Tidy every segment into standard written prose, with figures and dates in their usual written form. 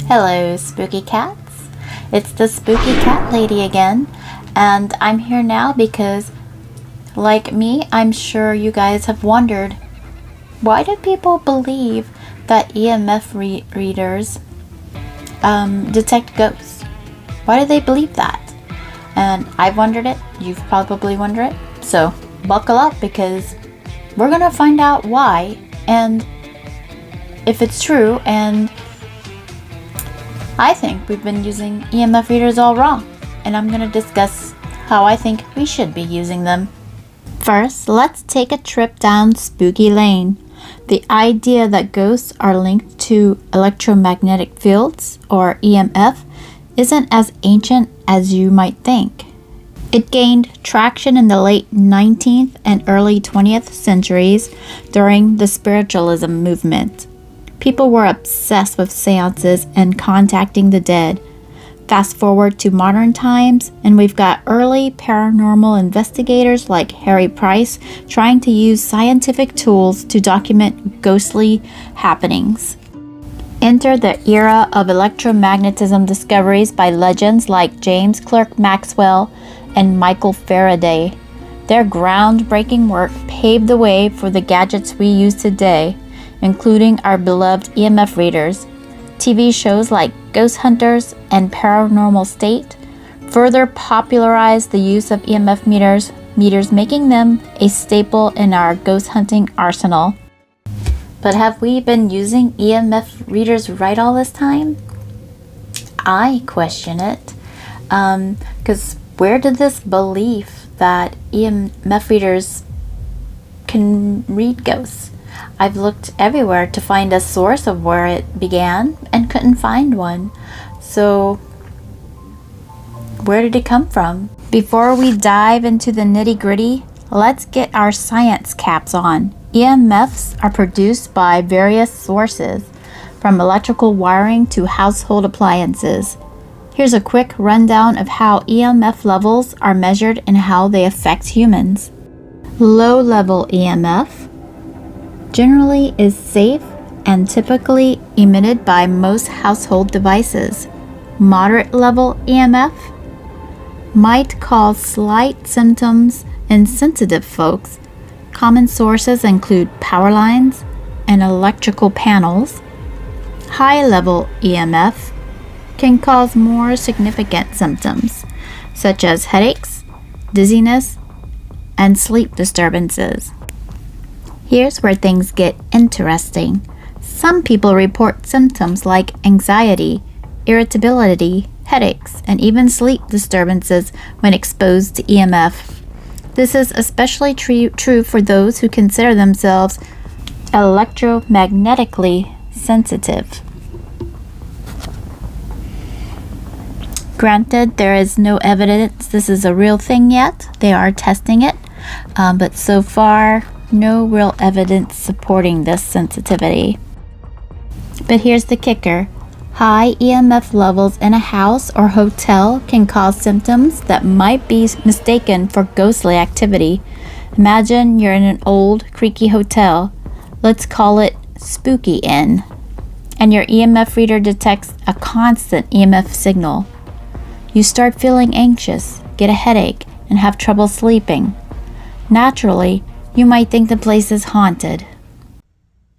Hello, spooky cats. It's the spooky cat lady again, and I'm here now because, like me, I'm sure you guys have wondered, why do people believe that EMF readers detect ghosts? Why do they believe that? And I've wondered it, you've probably wondered it, so buckle up because we're gonna find out why and if it's true. And I think we've been using EMF readers all wrong, and I'm going to discuss how I think we should be using them. First, let's take a trip down spooky lane. The idea that ghosts are linked to electromagnetic fields, or EMF, isn't as ancient as you might think. It gained traction in the late 19th and early 20th centuries during the spiritualism movement. People were obsessed with seances and contacting the dead. Fast forward to modern times, and we've got early paranormal investigators like Harry Price trying to use scientific tools to document ghostly happenings. Enter the era of electromagnetism discoveries by legends like James Clerk Maxwell and Michael Faraday. Their groundbreaking work paved the way for the gadgets we use today, including our beloved EMF readers. TV shows like Ghost Hunters and Paranormal State further popularized the use of EMF meters, making them a staple in our ghost hunting arsenal. But have we been using EMF readers right all this time? I question it, because where did this belief that EMF readers can read ghosts? I've looked everywhere to find a source of where it began and couldn't find one. So where did it come from? Before we dive into the nitty-gritty, let's get our science caps on. EMFs are produced by various sources, from electrical wiring to household appliances. Here's a quick rundown of how EMF levels are measured and how they affect humans. Low-level EMF generally is safe and typically emitted by most household devices. Moderate level EMF might cause slight symptoms in sensitive folks. Common sources include power lines and electrical panels. High level EMF can cause more significant symptoms, such as headaches, dizziness, and sleep disturbances. Here's where things get interesting. Some people report symptoms like anxiety, irritability, headaches, and even sleep disturbances when exposed to EMF. This is especially true for those who consider themselves electromagnetically sensitive. Granted, there is no evidence this is a real thing yet. They are testing it, but so far, no real evidence supporting this sensitivity. But here's the kicker. High EMF levels in a house or hotel can cause symptoms that might be mistaken for ghostly activity. Imagine you're in an old, creaky hotel. Let's call it Spooky Inn. And your EMF reader detects a constant EMF signal. You start feeling anxious, get a headache, and have trouble sleeping. Naturally, you might think the place is haunted.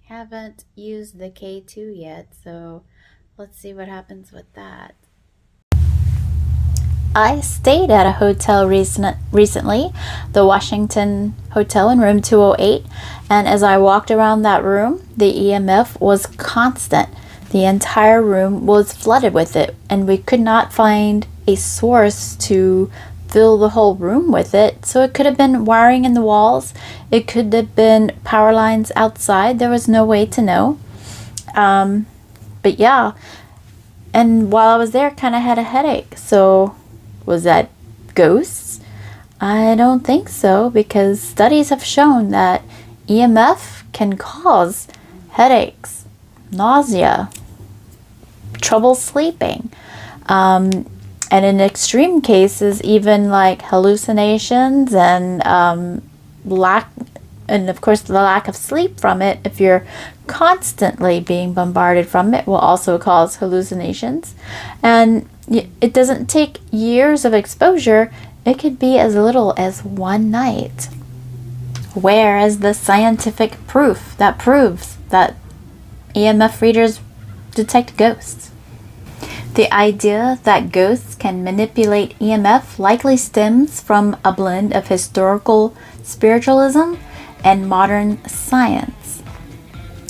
Haven't used the K2 yet, so let's see what happens with that. I stayed at a hotel recently, the Washington Hotel in room 208, and as I walked around that room, the EMF was constant. The entire room was flooded with it, and we could not find a source to fill the whole room with it. So it could have been wiring in the walls, it could have been power lines outside. There was no way to know. But yeah, and while I was there, kind of had a headache. So was that ghosts? I don't think so, because studies have shown that EMF can cause headaches, nausea, trouble sleeping, and in extreme cases, even like hallucinations and lack, and of course the lack of sleep from it if you're constantly being bombarded from it will also cause hallucinations. And it doesn't take years of exposure. It could be as little as one night. Where is the scientific proof that proves that EMF readers detect ghosts? The idea that ghosts can manipulate EMF likely stems from a blend of historical spiritualism and modern science.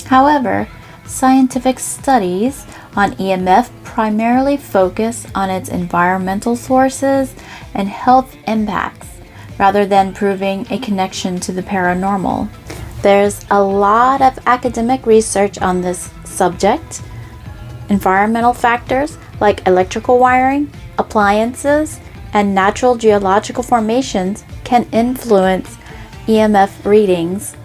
However, scientific studies on EMF primarily focus on its environmental sources and health impacts, rather than proving a connection to the paranormal. There's a lot of academic research on this subject. Environmental factors like electrical wiring, appliances, and natural geological formations can influence EMF readings.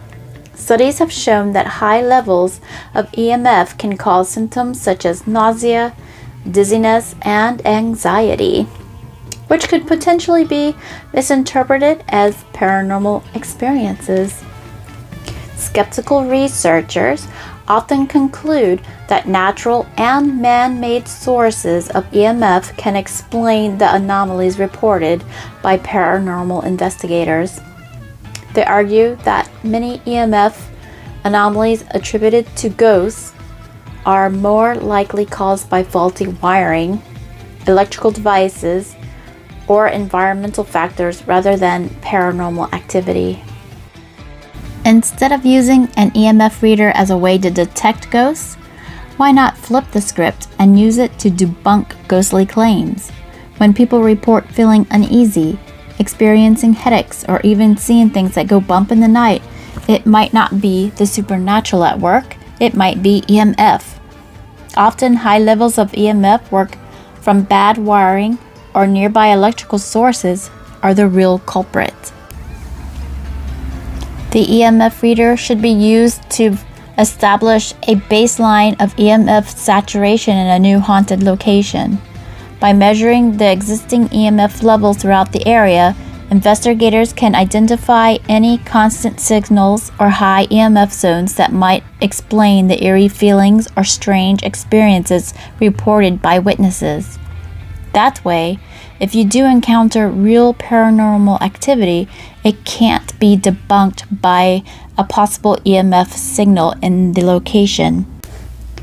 Studies have shown that high levels of EMF can cause symptoms such as nausea, dizziness, and anxiety, which could potentially be misinterpreted as paranormal experiences. Skeptical researchers often conclude that natural and man-made sources of EMF can explain the anomalies reported by paranormal investigators. They argue that many EMF anomalies attributed to ghosts are more likely caused by faulty wiring, electrical devices, or environmental factors rather than paranormal activity. Instead of using an EMF reader as a way to detect ghosts, why not flip the script and use it to debunk ghostly claims? When people report feeling uneasy, experiencing headaches, or even seeing things that go bump in the night, it might not be the supernatural at work, it might be EMF. Often high levels of EMF work from bad wiring or nearby electrical sources are the real culprit. The EMF reader should be used to establish a baseline of EMF saturation in a new haunted location. By measuring the existing EMF levels throughout the area, investigators can identify any constant signals or high EMF zones that might explain the eerie feelings or strange experiences reported by witnesses. That way, if you do encounter real paranormal activity, it can't be debunked by a possible EMF signal in the location.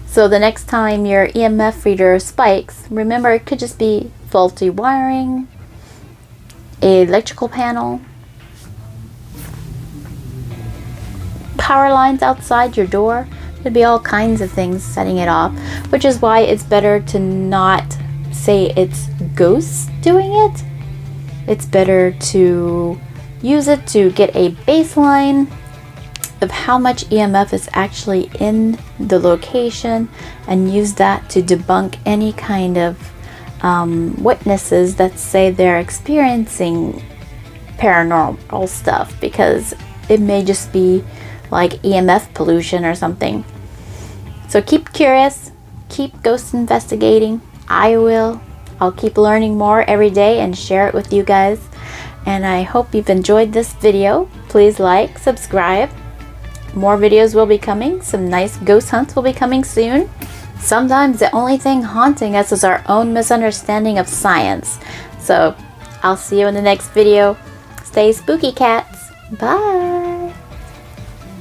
So the next time your EMF reader spikes, remember it could just be faulty wiring, an electrical panel, power lines outside your door. Could be all kinds of things setting it off, which is why it's better to not say it's ghosts doing it. It's better to use it to get a baseline of how much EMF is actually in the location and use that to debunk any kind of witnesses that say they're experiencing paranormal stuff, because it may just be like EMF pollution or something. So keep curious, keep ghost investigating. I will. I'll keep learning more every day and share it with you guys. And I hope you've enjoyed this video. Please like, subscribe. More videos will be coming. Some nice ghost hunts will be coming soon. Sometimes the only thing haunting us is our own misunderstanding of science. So I'll see you in the next video. Stay spooky, cats. Bye.